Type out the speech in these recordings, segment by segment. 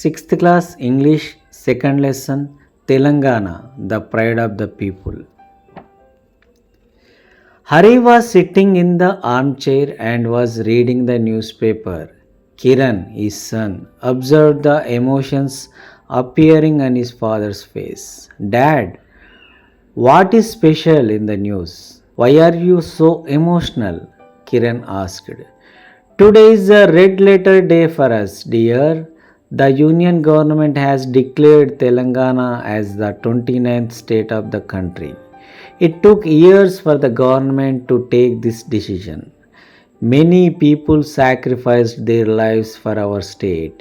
Sixth class English, second lesson, Telangana, the pride of the people. Hari was sitting in the armchair and was reading the newspaper. Kiran, his son, observed the emotions appearing on his father's face. Dad, what is special in the news? Why are you so emotional? Kiran asked. Today is a red letter day for us, dear. The union government has declared Telangana as the 29th state of the country. It took years for the government to take this decision. Many people sacrificed their lives for our state.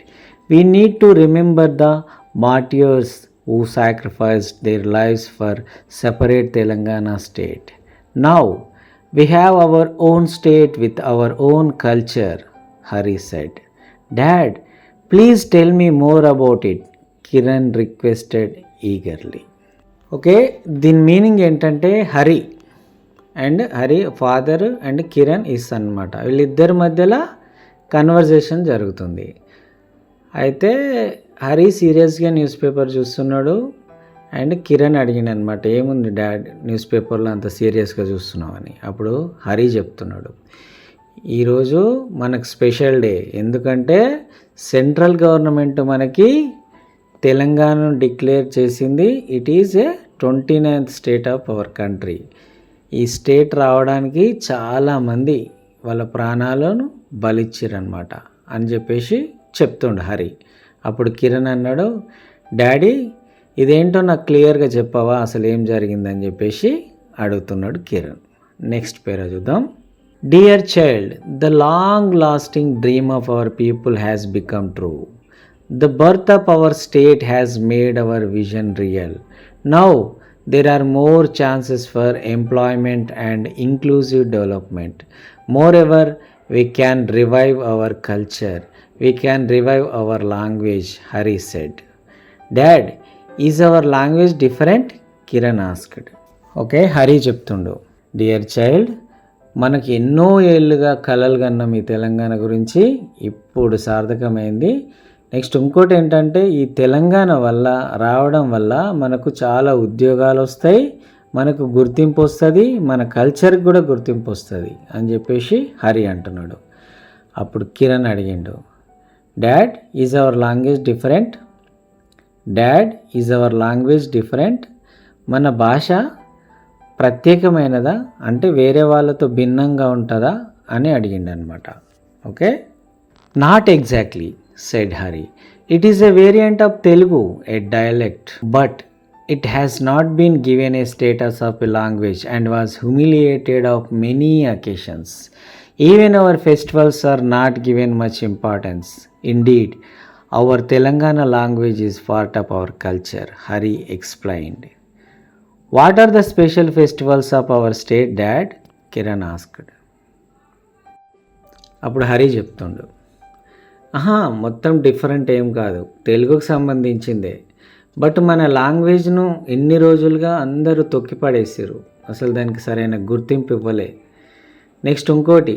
We need to remember the martyrs who sacrificed their lives for separate Telangana state. Now we have our own state with our own culture, Hari said. Dad, please tell me more about it, Kiran requested eagerly. Okay, దీని meaning ఏంటంటే Hari father and Kiran is అనమాట. వీళ్ళిద్దరి మధ్యలో conversation జరుగుతుంది. అయితే హరి సీరియస్గా news paper చూస్తున్నాడు and Kiran అడిగిండు అనమాట, ఏముంది డాడ్ న్యూస్ పేపర్లో అంత సీరియస్గా చూస్తున్నావు అని. అప్పుడు హరి చెప్తున్నాడు, ఈరోజు మనకు స్పెషల్ డే, ఎందుకంటే సెంట్రల్ గవర్నమెంట్ మనకి తెలంగాణను డిక్లేర్ చేసింది. It is a 29th state of our country. ఈ స్టేట్ రావడానికి చాలామంది వాళ్ళ ప్రాణాలను బలిచ్చిరనమాట అని చెప్పేసి చెప్తుండు హరి. అప్పుడు కిరణ్ అన్నాడు, డాడీ ఇదేంటో నాకు క్లియర్గా చెప్పవా, అసలు ఏం జరిగిందని చెప్పేసి అడుగుతున్నాడు కిరణ్. నెక్స్ట్ పేరా చూద్దాం. Dear child, the long lasting dream of our people has become true. The birth of our state has made our vision real. Now there are more chances for employment and inclusive development. Moreover, we can revive our culture. We can revive our language, Hari said. Dad, is our language different? Kiran asked. Okay, Hari చెప్తుండు, dear child, మనకి ఎన్నో ఏళ్ళుగా కలలు కన్నాం ఈ తెలంగాణ గురించి, ఇప్పుడు సార్థకమైంది. Next ఇంకోటి ఏంటంటే ఈ తెలంగాణ వల్ల రావడం వల్ల మనకు చాలా ఉద్యోగాలు వస్తాయి, మనకు గుర్తింపు వస్తుంది, మన కల్చర్కి కూడా గుర్తింపు వస్తుంది అని చెప్పేసి హరి అంటున్నాడు. అప్పుడు కిరణ్ అడిగిండు, dad is our language different? Dad is our language different? మన భాష ప్రత్యేకమైనదా, అంటే వేరే వాళ్ళతో భిన్నంగా ఉంటుందా అని అడిగిండు అనమాట. Okay, not exactly, said Hari. It is a variant of Telugu, a dialect, but it has not been given a status of a language and was humiliated on many occasions. Even our festivals are not given much importance. Indeed, our Telangana language is part of our culture, Hari explained. What are the special festivals of our state, Dad? Kiran asked. అప్పుడు హరి చెప్తుండు, మొత్తం different ఏం కాదు, తెలుగుకు సంబంధించిందే, but మన లాంగ్వేజ్ను ఎన్ని రోజులుగా అందరూ తొక్కిపడేసారు, అసలు దానికి సరైన గుర్తింపు ఇవ్వలే. నెక్స్ట్ ఇంకోటి,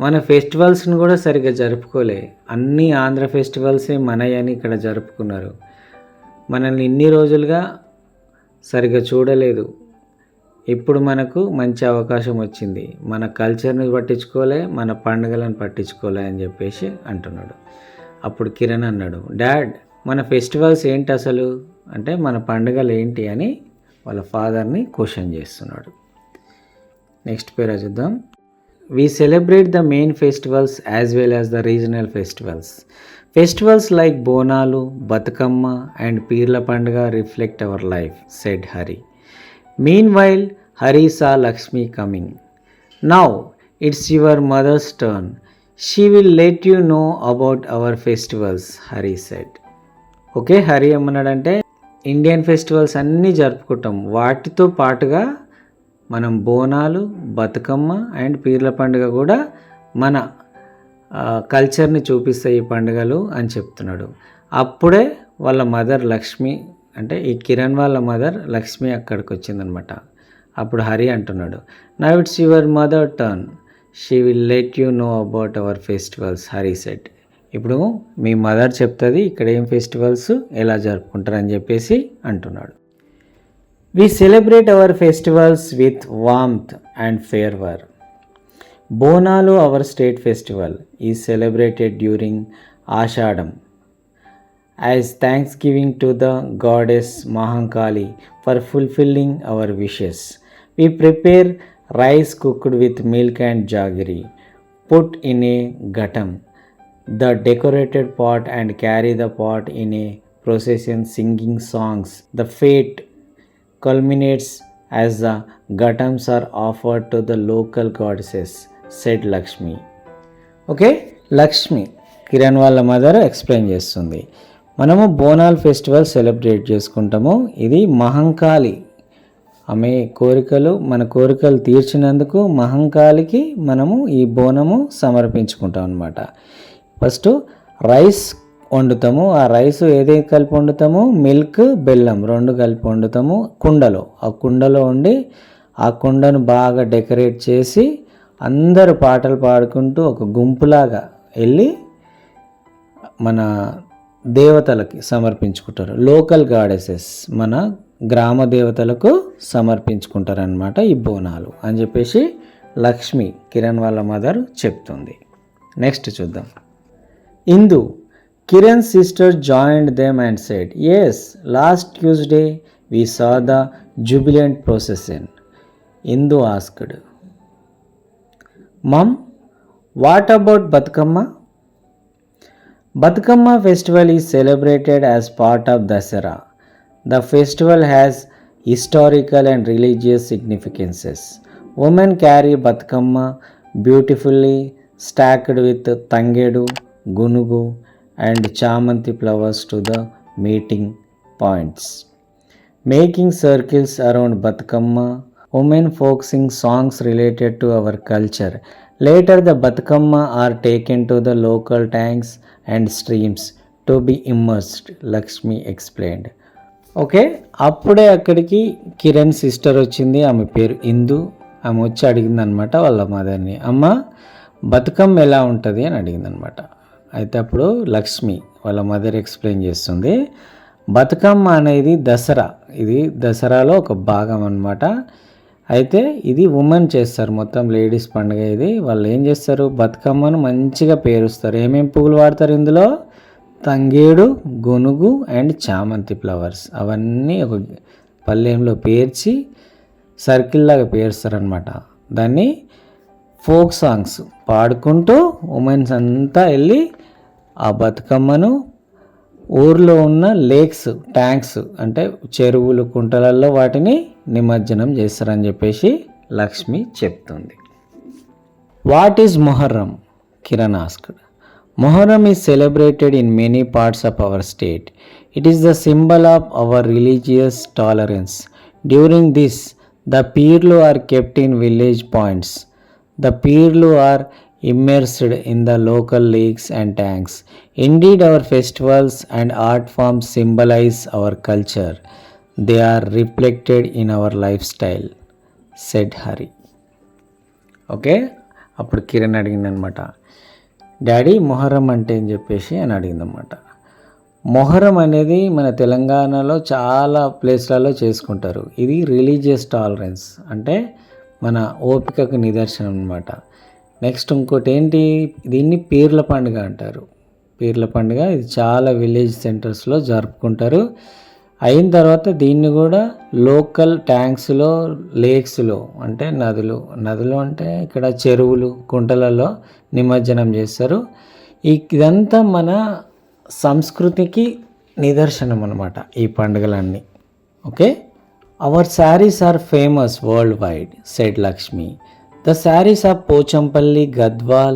మన ఫెస్టివల్స్ని కూడా సరిగ్గా జరుపుకోలే, అన్ని ఆంధ్ర ఫెస్టివల్సే మనయని ఇక్కడ జరుపుకున్నారు, మనల్ని ఇన్ని రోజులుగా సరిగ్గా చూడలేదు. ఇప్పుడు మనకు మంచి అవకాశం వచ్చింది, మన కల్చర్ని పట్టించుకోలే, మన పండుగలను పట్టించుకోలే అని చెప్పేసి అంటున్నాడు. అప్పుడు కిరణ్ అన్నాడు, డాడ్ మన ఫెస్టివల్స్ ఏంటి అసలు, అంటే మన పండుగలు ఏంటి అని వాళ్ళ ఫాదర్ని క్వశ్చన్ చేస్తున్నాడు. నెక్స్ట్ పేరా చూద్దాం. We celebrate the main festivals as well as the regional festivals. Festivals like Bonalu, Batukamma and Peerla Pandaga reflect our life, said Hari. Meanwhile, Hari saw Lakshmi coming. Now it's your mother's turn. She will let you know about our festivals, Hari said. Okay, Hari ఏమన్నాడంటే Indian festivals అన్నీ జరుపుకుంటాం, వాటితో పాటుగా మనం Bonalu, Bathukamma and పీర్ల పండుగ కూడా మన కల్చర్ని చూపిస్తాయి ఈ పండుగలు అని చెప్తున్నాడు. అప్పుడే వాళ్ళ మదర్ లక్ష్మి, అంటే ఈ కిరణ్ వాళ్ళ మదర్ లక్ష్మి అక్కడికి వచ్చిందనమాట. అప్పుడు హరి అంటున్నాడు, now it's your mother turn, she will let you know about our festivals, Hari said. ఇప్పుడు మీ మదర్ చెప్తుంది ఇక్కడ ఏం ఫెస్టివల్స్ ఎలా జరుపుకుంటారని చెప్పేసి అంటున్నాడు. We celebrate our festivals with warmth and fervour. Bonalu, our state festival, is celebrated during Ashadham as thanksgiving to the goddess Mahankali for fulfilling our wishes. We prepare rice cooked with milk and jaggery, put in a ghatam, the decorated pot, and carry the pot in a procession singing songs. The fete culminates as the ghatams are offered to the local goddesses, said Lakshmi. Okay, Lakshmi Kiran వాళ్ళ mother explain చేస్తుంది. మనము బోనాల్ festival celebrate చేసుకుంటాము. ఇది మహంకాళి, ఆమె కోరికలు, మన కోరికలు తీర్చినందుకు మహంకాళికి మనము ఈ బోనము సమర్పించుకుంటాం అన్నమాట. ఫస్ట్ రైస్ వండుతాము. ఆ రైస్ ఏదైతే కలిపి వండుతాము, మిల్క్, బెల్లం 2 కలిపి వండుతాము కుండలో. ఆ కుండలో వండి ఆ కుండను బాగా డెకరేట్ చేసి అందరూ పాటలు పాడుకుంటూ ఒక గుంపులాగా వెళ్ళి మన దేవతలకి సమర్పించుకుంటారు. లోకల్ గాడెసెస్, మన గ్రామ దేవతలకు సమర్పించుకుంటారనమాట ఈ బోనాలు అని చెప్పేసి లక్ష్మి కిరణ్ వాళ్ళ మదర్ చెప్తుంది. నెక్స్ట్ చూద్దాం. Indu, Kiran sister joined them and said, yes, last Tuesday we saw the jubilant procession. Indu asked, mum, what about Bathukamma? Batkama festival is celebrated as part of Dasara. The festival has historical and religious significances. Women carry Batkama beautifully stacked with Tangedu, Gunugu and Chamanti flowers to the meeting points. Making circles around Batkama, women folk sing songs related to our culture. Later the Batkama are taken to the local tanks and streams to be immersed, Lakshmi explained. Okay, అప్పుడే అక్కడికి Kiran sister వచ్చింది. ఆమె పేరు ఇందు. ఆమె వచ్చి అడిగిందనమాట వాళ్ళ మదర్ని, అమ్మ బతుకమ్మ ఎలా ఉంటుంది అని అడిగిందనమాట. అయితే అప్పుడు లక్ష్మి వాళ్ళ మదర్ ఎక్స్ప్లెయిన్ చేస్తుంది. బతుకమ్మ అనేది దసరా, ఇది దసరాలో ఒక భాగం అన్నమాట. అయితే ఇది ఉమెన్ చేస్తారు, మొత్తం లేడీస్ పండుగ ఇది. వాళ్ళు ఏం చేస్తారు, బతుకమ్మను మంచిగా పేరుస్తారు. ఏమేమి పువ్వులు వాడతారు ఇందులో? తంగేడు, గొనుగు అండ్ చామంతి ఫ్లవర్స్. అవన్నీ ఒక పళ్ళెంలో పేర్చి సర్కిల్ లాగా పేరుస్తారనమాట. దాన్ని ఫోక్ సాంగ్స్ పాడుకుంటూ ఉమెన్స్ అంతా వెళ్ళి ఆ బతుకమ్మను ఊర్లో ఉన్న లేక్స్, ట్యాంక్స్ అంటే చెరువులు, కుంటలలో వాటిని నిమజ్జనం చేస్తారని చెప్పేసి లక్ష్మి చెప్తుంది. What is Muharram? Kiran asked. Muharram is celebrated in many parts of our state. It is the symbol of our religious tolerance. During this the పీర్లు are kept in village points. The పీర్లు are immersed in the local lakes and tanks. Indeed, our festivals and art forms symbolize our culture. They are reflected in our lifestyle, said Hari. Okay, అప్పుడు Kiran అడిగిందనమాట, daddy Muharram అంటే అని చెప్పేసి అని అడిగిందనమాట. మొహర్రం అనేది మన తెలంగాణలో చాలా ప్లేస్లలో చేసుకుంటారు. ఇది రిలీజియస్ టాలరెన్స్ అంటే మన ఓపికకు నిదర్శనం అనమాట. నెక్స్ట్ ఇంకోటి ఏంటి, దీన్ని పీర్ల పండుగ అంటారు. పీర్ల పండుగ ఇది చాలా విలేజ్ సెంటర్స్లో జరుపుకుంటారు. అయిన తర్వాత దీన్ని కూడా లోకల్ ట్యాంక్స్లో, లేక్స్లో అంటే నదులు అంటే ఇక్కడ చెరువులు, కుంటలలో నిమజ్జనం చేస్తారు. ఇదంతా మన సంస్కృతికి నిదర్శనం అన్నమాట ఈ పండుగలన్నీ. Okay, our sarees are famous worldwide, said Lakshmi. The sarees of Pochampalli, Gadwal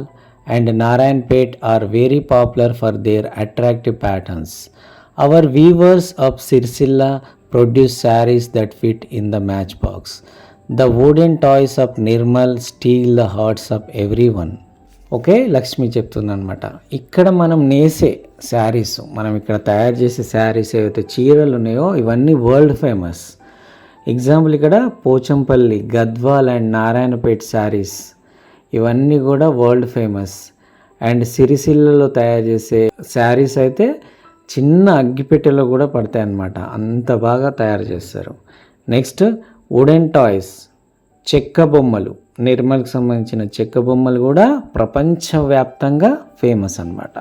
and Narayanpet are very popular for their attractive patterns. Our weavers of Sirsilla produce sarees that fit in the matchbox. The wooden toys of Nirmal steal the hearts of everyone. Okay, Lakshmi చెప్తుందనమాట, ఇక్కడ మనం నేసే శారీస్, మనం ఇక్కడ తయారు చేసే శారీస్ ఏవైతే చీరలు ఉన్నాయో ఇవన్నీ వరల్డ్ ఫేమస్. ఎగ్జాంపుల్ ఇక్కడ పోచంపల్లి, గద్వాల్ అండ్ నారాయణపేట్ శారీస్ ఇవన్నీ కూడా వరల్డ్ ఫేమస్. అండ్ సిరిసిల్లలో తయారు చేసే శారీస్ అయితే చిన్న అగ్గిపెట్టెలో కూడా పడతాయి అన్నమాట, అంత బాగా తయారు చేస్తారు. నెక్స్ట్ వుడెన్ టాయ్స్, చెక్క బొమ్మలు, నిర్మల్కి సంబంధించిన చెక్క బొమ్మలు కూడా ప్రపంచవ్యాప్తంగా ఫేమస్ అన్నమాట.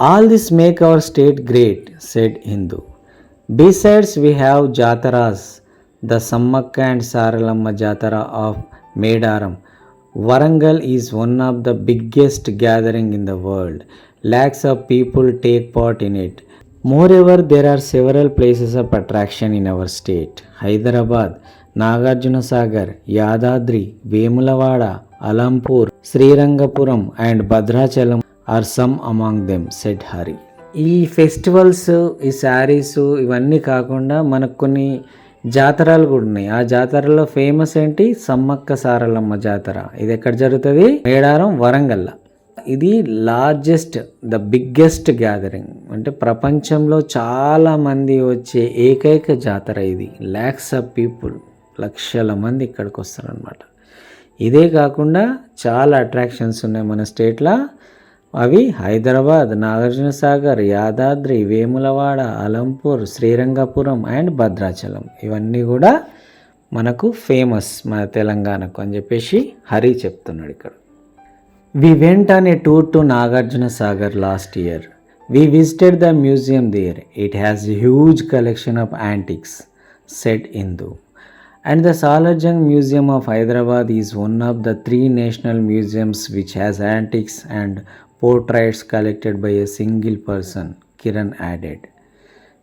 All this make our state great said Hindu. Besides we have jataras, the Sammakka and Saralamma jatara of Medaram. Warangal is one of the biggest gathering in the world. Lakhs of people take part in it. Moreover, there are several places of attraction in our state. Hyderabad, Nagarjuna Sagar, Yadadri, Vemulavada, Alampur, Srirangapuram and Bhadrachalam are some among them, said Hari. ఈ festivals, ఈ శారీస్ ఇవన్నీ కాకుండా మనకు కొన్ని జాతరలు కూడా ఉన్నాయి. ఆ జాతరలో ఫేమస్ ఏంటి? సమ్మక్క సారలమ్మ జాతర. ఇది ఎక్కడ జరుగుతుంది? మేడారం, వరంగల్. ఇది లార్జెస్ట్, ద బిగ్గెస్ట్ గ్యాదరింగ్, అంటే ప్రపంచంలో చాలా మంది వచ్చే ఏకైక జాతర ఇది. ల్యాక్స్ ఆఫ్ పీపుల్, లక్షల మంది ఇక్కడికి వస్తారనమాట. ఇదే కాకుండా చాలా అట్రాక్షన్స్ ఉన్నాయి మన స్టేట్లో. అవి హైదరాబాద్, నాగార్జున సాగర్, యాదాద్రి, వేములవాడ, అలంపూర్, శ్రీరంగపురం అండ్ భద్రాచలం. ఇవన్నీ కూడా మనకు ఫేమస్ మన తెలంగాణకు అని చెప్పేసి హరి చెప్తున్నాడు ఇక్కడ. We went on a tour to Nagarjuna Sagar last year. We visited the museum there. It has huge collection of antiques, said Indu. And the Salarjung Museum of Hyderabad is one of the 3 national museums which has antiques and portraits collected by a single person, Kiran added.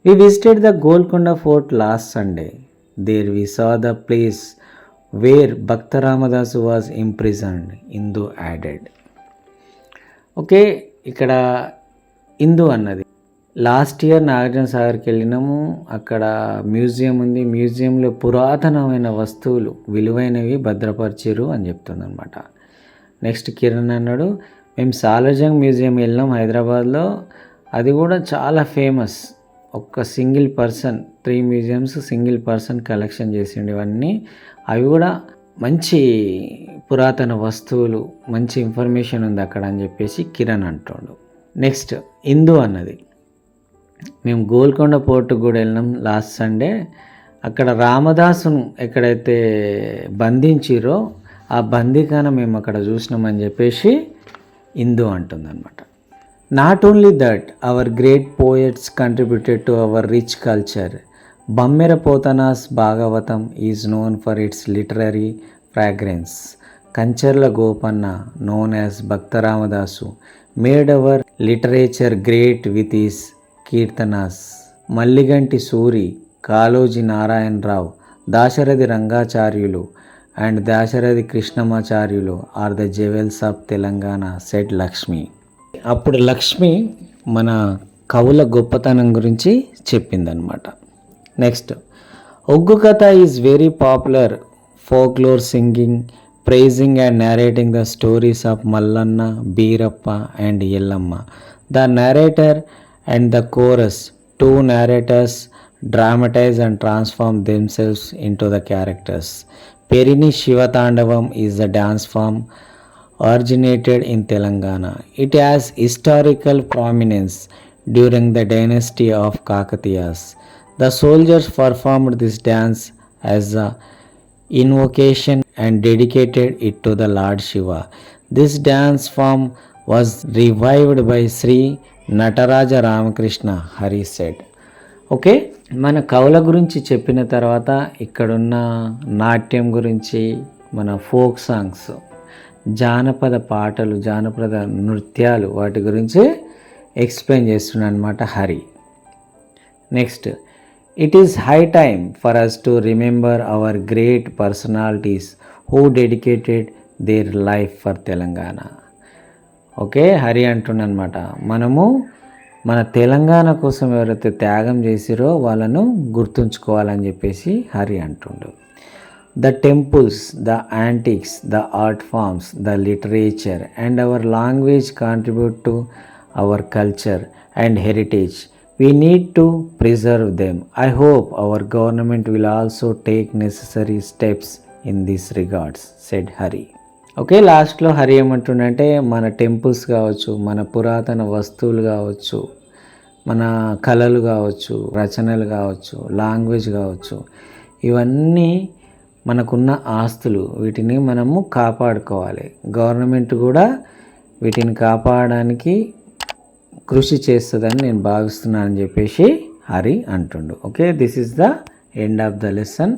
We visited the Golconda Fort last Sunday. There we saw the place where Bhakta Ramadasu was imprisoned, Indu added. Okay, ఇక్కడ ఇందు అన్నది last year Nagarjuna సాగర్కి వెళ్ళినాము. అక్కడ museum ఉంది. మ్యూజియంలో పురాతనమైన వస్తువులు, విలువైనవి భద్రపరిచారు అని చెప్తుంది అనమాట. నెక్స్ట్ కిరణ్ అన్నాడు, మేము సాలార్జంగ్ మ్యూజియం వెళ్ళినాం హైదరాబాద్లో. అది కూడా చాలా ఫేమస్. ఒక్క single person, 3 museums single person collection చేసిండు ఇవన్నీ. అవి కూడా మంచి పురాతన వస్తువులు, మంచి ఇన్ఫర్మేషన్ ఉంది అక్కడ అని చెప్పేసి కిరణ్ అంటుండు. నెక్స్ట్ ఇందు అన్నది, మేము గోల్కొండ పోర్టుకు కూడా వెళ్ళినాం లాస్ట్ సండే. అక్కడ రామదాసును ఎక్కడైతే బంధించిరో ఆ బందీఖాన మేము అక్కడ చూసినామని చెప్పేసి ఇందు అంటుందన్నమాట. Not only that, our great poets contributed to our rich culture. Bammera Potana's Bhagavatam is known for its literary fragrance. Kancharla Gopanna, known as Bhakta Ramadasu, made our literature great with his keertanas. Malliganti Suri, Kaloji Narayanarao, Dasarathi Rangacharyulu and Dasarathi Krishnamacharyulu are the jewels of Telangana, said Lakshmi. అప్పుడు లక్ష్మి మన కవుల గొప్పతనం గురించి చెప్పిందనమాట. Next, ఒగ్గు కథ is very popular folklore singing, praising and narrating the stories of Mallanna, Beerappa and Yellamma. The narrator and the chorus, 2 narrators, dramatize and transform themselves into the characters. Perini Shivatandavam is a dance form originated in Telangana. It has historical prominence during the dynasty of Kakatiyas. The soldiers performed this dance as a invocation and dedicated it to the Lord Shiva. This dance form was revived by Sri Nataraja Ramakrishna, Hari said. Okay, మన కవుల గురించి చెప్పిన తర్వాత ఇక్కడున్న నాట్యం గురించి, మన folk songs, జానపద పాటలు, జానపద నృత్యాలు, వాటి గురించి ఎక్స్ప్లెయిన్ చేస్తున్నాను అనమాట Hari. Next, it is high time for us to remember our great personalities who dedicated their life for Telangana. Okay, Hari అంటున్నమాట, మనము మన తెలంగాణ కోసం ఎవరైతే త్యాగం చేసిరో వాళ్ళను గుర్తుంచుకోవాలని చెప్పేసి హరి అంటుండు. The temples, the antiques, the art forms, the literature and our language contribute to our culture and heritage. We need to preserve them. I hope our government will also take necessary steps in this regards, said Hari. Okay, లాస్ట్లో హరి ఏమంటుండంటే మన temples కావచ్చు, మన పురాతన వస్తువులు కావచ్చు, మన కళలు కావచ్చు, రచనలు కావచ్చు, లాంగ్వేజ్ కావచ్చు, ఇవన్నీ మనకున్న ఆస్తులు, వీటిని మనము కాపాడుకోవాలి. గవర్నమెంట్ కూడా వీటిని కాపాడడానికి కృషి చేస్తుందని నేను భావిస్తున్నానని చెప్పేసి హరి అంటుండు. Okay, this is the end of the lesson.